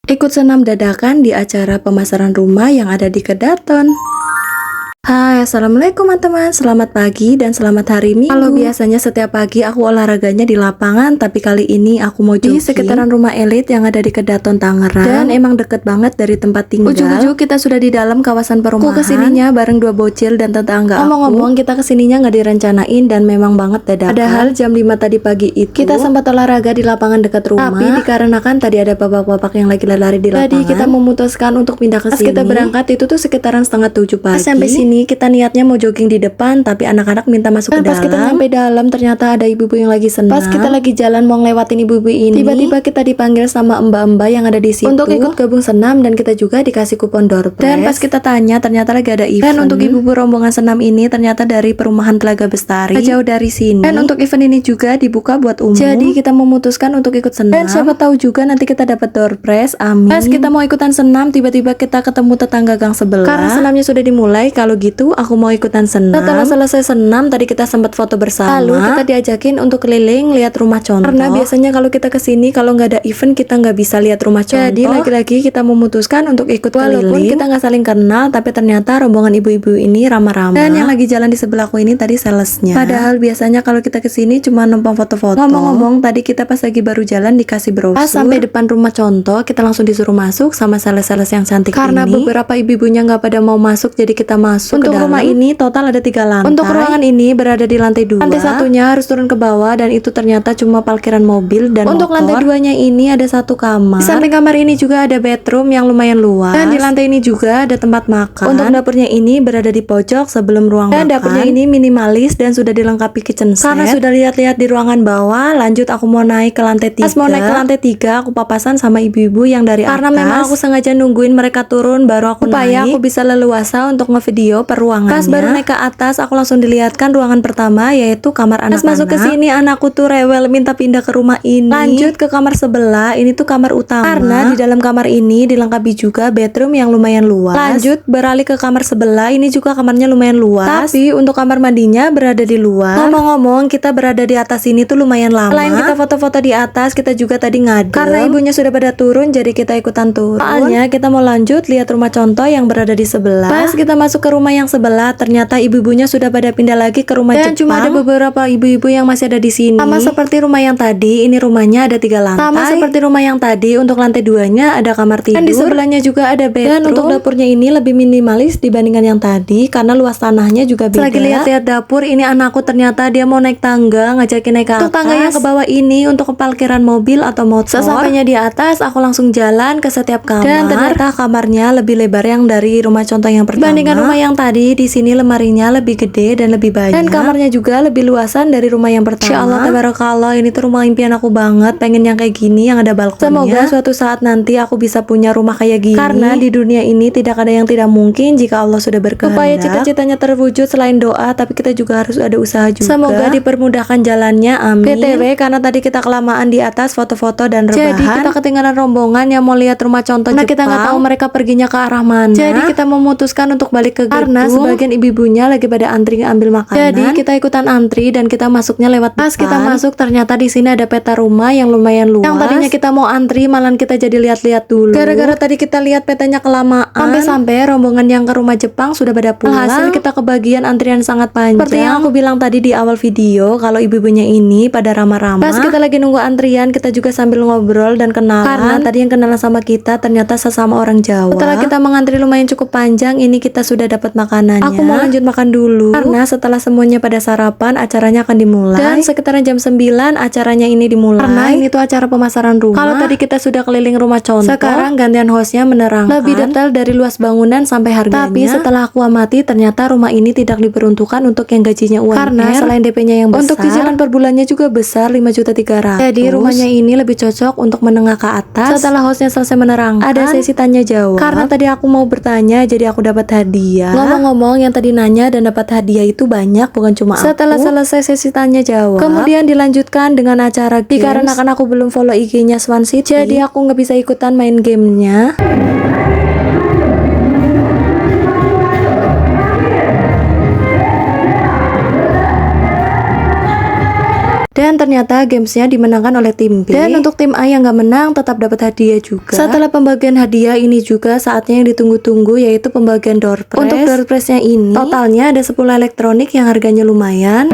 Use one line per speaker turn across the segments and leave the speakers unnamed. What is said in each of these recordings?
Ikut senam dadakan di acara pemasaran rumah yang ada di Kedaton. Hai, assalamualaikum teman-teman. Selamat pagi dan selamat hari Minggu. Kalau biasanya setiap pagi aku olahraganya di lapangan, tapi kali ini aku mau jogging di sekitaran rumah elit yang ada di Kedaton Tangerang. Dan emang deket banget dari tempat tinggal. Ujung-ujung kita sudah di dalam kawasan perumahan. Aku kesininya bareng dua bocil dan tetangga aku. Ngomong-ngomong, kita kesininya nggak direncanain dan memang banget dadakan. Padahal jam 5 tadi pagi itu kita sempat olahraga di lapangan dekat rumah. Tapi dikarenakan tadi ada bapak-bapak yang lagi lari di lapangan, jadi kita memutuskan untuk pindah ke sini. Pas kita berangkat itu tuh sekitaran setengah 7 pagi. Sampai sini kita niatnya mau jogging di depan, tapi anak-anak minta masuk ke dalam. Pas kita sampai dalam ternyata ada ibu-ibu yang lagi senam. Pas kita lagi jalan mau ngelewatin ibu-ibu ini, tiba-tiba kita dipanggil sama mbak-mbak yang ada di situ untuk ikut gabung senam, dan kita juga dikasih kupon door prize. Dan pas kita tanya ternyata lagi ada event. Dan untuk ibu-ibu rombongan senam ini ternyata dari perumahan Telaga Bestari, jauh dari sini. Dan untuk event ini juga dibuka buat umum. Jadi kita memutuskan untuk ikut senam. Dan siapa tahu juga nanti kita dapat door prize. Amin. Pas kita mau ikutan senam, tiba-tiba kita ketemu tetangga gang sebelah. Karena senamnya sudah dimulai, kalau gitu aku mau ikutan senam. Setelah selesai senam, tadi kita sempat foto bersama. Lalu kita diajakin untuk keliling lihat rumah contoh. Karena biasanya kalau kita kesini, kalau nggak ada event kita nggak bisa lihat rumah contoh. Jadi lagi-lagi kita memutuskan untuk ikut keliling. Walaupun kita nggak saling kenal, tapi ternyata rombongan ibu-ibu ini ramah-ramah. Dan yang lagi jalan di sebelahku ini tadi salesnya. Padahal biasanya kalau kita kesini cuma numpang foto-foto. Ngomong-ngomong, tadi kita pas lagi baru jalan dikasih brosur. Pas sampai depan rumah contoh, kita langsung disuruh masuk sama sales-sales yang cantik ini. Karena beberapa ibu-ibunya nggak pada mau masuk, jadi kita masuk. Untuk rumah ini total ada 3 lantai. Untuk ruangan ini berada di lantai 2. Lantai satunya harus turun ke bawah, dan itu ternyata cuma parkiran mobil dan untuk motor. Lantai 2-nya ini ada 1 kamar. Di samping kamar ini juga ada bedroom yang lumayan luas. Dan di lantai ini juga ada tempat makan. Untuk dapurnya ini berada di pojok sebelum ruang makan. Dan dapurnya ini minimalis dan sudah dilengkapi kitchen set. Karena sudah lihat-lihat di ruangan bawah, lanjut aku mau naik ke lantai 3. Pas mau naik ke lantai 3, aku papasan sama ibu-ibu yang dari atas. Karena memang aku sengaja nungguin mereka turun baru aku supaya naik, aku bisa leluasa untuk ngevideo per ruangannya. Pas baru naik ke atas, aku langsung dilihatkan ruangan pertama, yaitu kamar anak-anak. Pas masuk ke sini, anakku tuh rewel minta pindah ke rumah ini. Lanjut ke kamar sebelah, ini tuh kamar utama. Karena di dalam kamar ini dilengkapi juga bedroom yang lumayan luas. Lanjut beralih ke kamar sebelah, ini juga kamarnya lumayan luas. Tapi untuk kamar mandinya berada di luar. Ngomong-ngomong, kita berada di atas ini tuh lumayan lama. Selain kita foto-foto di atas, kita juga tadi ngadem. Karena ibunya sudah pada turun, jadi kita ikutan turun. Soalnya kita mau lanjut lihat rumah contoh yang berada di sebelah. Pas kita masuk ke rumah yang sebelah, ternyata ibu-ibunya sudah pada pindah lagi ke rumah Jepang. Dan cuma ada beberapa ibu-ibu yang masih ada di sini. Sama seperti rumah yang tadi, ini rumahnya ada 3 lantai. Sama seperti rumah yang tadi, untuk lantai 2-nya ada kamar tidur. Dan di sebelahnya juga ada bedroom. Dan untuk dapurnya ini lebih minimalis dibandingkan yang tadi, karena luas tanahnya juga beda. Lagi lihat-lihat dapur, ini anakku ternyata dia mau naik tangga, ngajakin naik ke atas. Untuk tangga yang ke bawah ini untuk ke parkiran mobil atau motor. Sesampainya di atas, aku langsung jalan ke setiap kamar. Dan ternyata kamarnya lebih lebar yang dari rumah contoh yang pertama. Dibandingkan rumah yang tadi, di sini lemarinya lebih gede dan lebih banyak. Dan kamarnya juga lebih luasan dari rumah yang pertama. Insya Allah, tabarakallah, ini tuh rumah impian aku banget. Pengen yang kayak gini, yang ada balkonnya. Semoga suatu saat nanti aku bisa punya rumah kayak gini. Karena di dunia ini tidak ada yang tidak mungkin jika Allah sudah berkehendak. Supaya cita-citanya terwujud, selain doa, tapi kita juga harus ada usaha juga. Semoga dipermudahkan jalannya, amin. BTW, karena tadi kita kelamaan di atas foto-foto dan rebahan, jadi kita ketinggalan rombongan yang mau lihat rumah contoh Jepang. Kita nggak tahu mereka perginya ke arah mana. Jadi kita memutuskan untuk balik ke gedung. Karena sebagian ibu-ibunya lagi pada antri ambil makanan. Jadi kita ikutan antri dan kita masuknya lewat depan. Pas kita masuk, ternyata di sini ada peta rumah yang lumayan luas. Yang tadinya kita mau antri, malah kita jadi lihat-lihat dulu. Gara-gara tadi kita lihat petanya kelamaan, sampai-sampai rombongan yang ke rumah Jepang sudah pada pulang. Hasil kita kebagian antrian sangat panjang. Seperti yang aku bilang tadi di awal video, kalau ibu-ibunya ini pada ramah-ramah. Pas kita lagi nunggu antrian, kita juga sambil ngobrol dan kenalan. Karena tadi yang kenalan sama kita ternyata sesama orang Jawa. Setelah kita mengantri lumayan cukup panjang, ini kita sudah dapat makanannya. Aku mau lanjut makan dulu, karena setelah semuanya pada sarapan, acaranya akan dimulai. Dan sekitaran jam 9 acaranya ini dimulai. Karena ini tuh acara pemasaran rumah. Kalau tadi kita sudah keliling rumah contoh, sekarang gantian hostnya menerangkan lebih detail dari luas bangunan sampai harganya. Tapi setelah aku amati, ternyata rumah ini tidak diperuntukkan untuk yang gajinya UMR. Karena selain DP-nya yang besar, untuk cicilan per bulannya juga besar, 5.300.000. Jadi rumahnya ini lebih cocok untuk menengah ke atas. Setelah hostnya selesai menerangkan, ada sesi tanya jawab. Karena tadi aku mau bertanya, jadi aku dapat hadiah. Ngomong-ngomong, yang tadi nanya dan dapat hadiah itu banyak, bukan cuma aku. Setelah selesai sesi tanya jawab, kemudian dilanjutkan dengan acara games. Dikarenakan aku belum follow IG-nya Swan City, jadi aku nggak bisa ikutan main gamenya. Dan ternyata gamesnya dimenangkan oleh tim B. Dan untuk tim A yang nggak menang tetap dapat hadiah juga. Setelah pembagian hadiah ini juga saatnya yang ditunggu-tunggu, yaitu pembagian door prize. Untuk door prize-nya ini totalnya ada 10 elektronik yang harganya lumayan.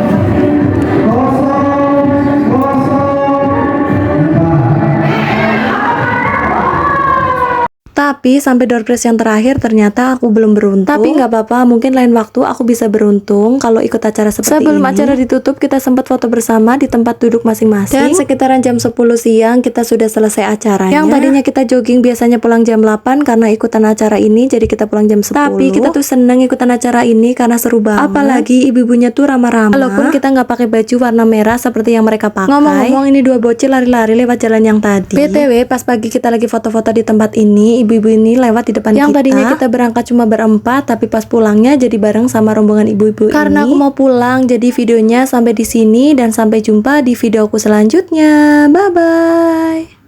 Tapi sampai door prize yang terakhir ternyata aku belum beruntung. Tapi nggak apa-apa, mungkin lain waktu aku bisa beruntung kalau ikut acara seperti ini. Sebelum acara ditutup, kita sempat foto bersama di tempat duduk masing-masing. Dan sekitaran jam 10 siang kita sudah selesai acaranya. Yang tadinya kita jogging biasanya pulang jam 8 karena ikutan acara ini, jadi kita pulang jam 10. Tapi kita tuh seneng ikutan acara ini karena seru banget. Apalagi ibu-ibunya tuh ramah-ramah. Walaupun kita nggak pakai baju warna merah seperti yang mereka pakai. Ngomong-ngomong, ini dua bocil lari-lari lewat jalan yang tadi. BTW, pas pagi kita lagi foto-foto di tempat ini, ibu-ibu ini lewat di depan yang kita. Tadinya kita berangkat cuma berempat, tapi pas pulangnya jadi bareng sama rombongan ibu-ibu ini. Karena aku mau pulang, jadi videonya sampai di sini dan sampai jumpa di videoku selanjutnya. Bye bye.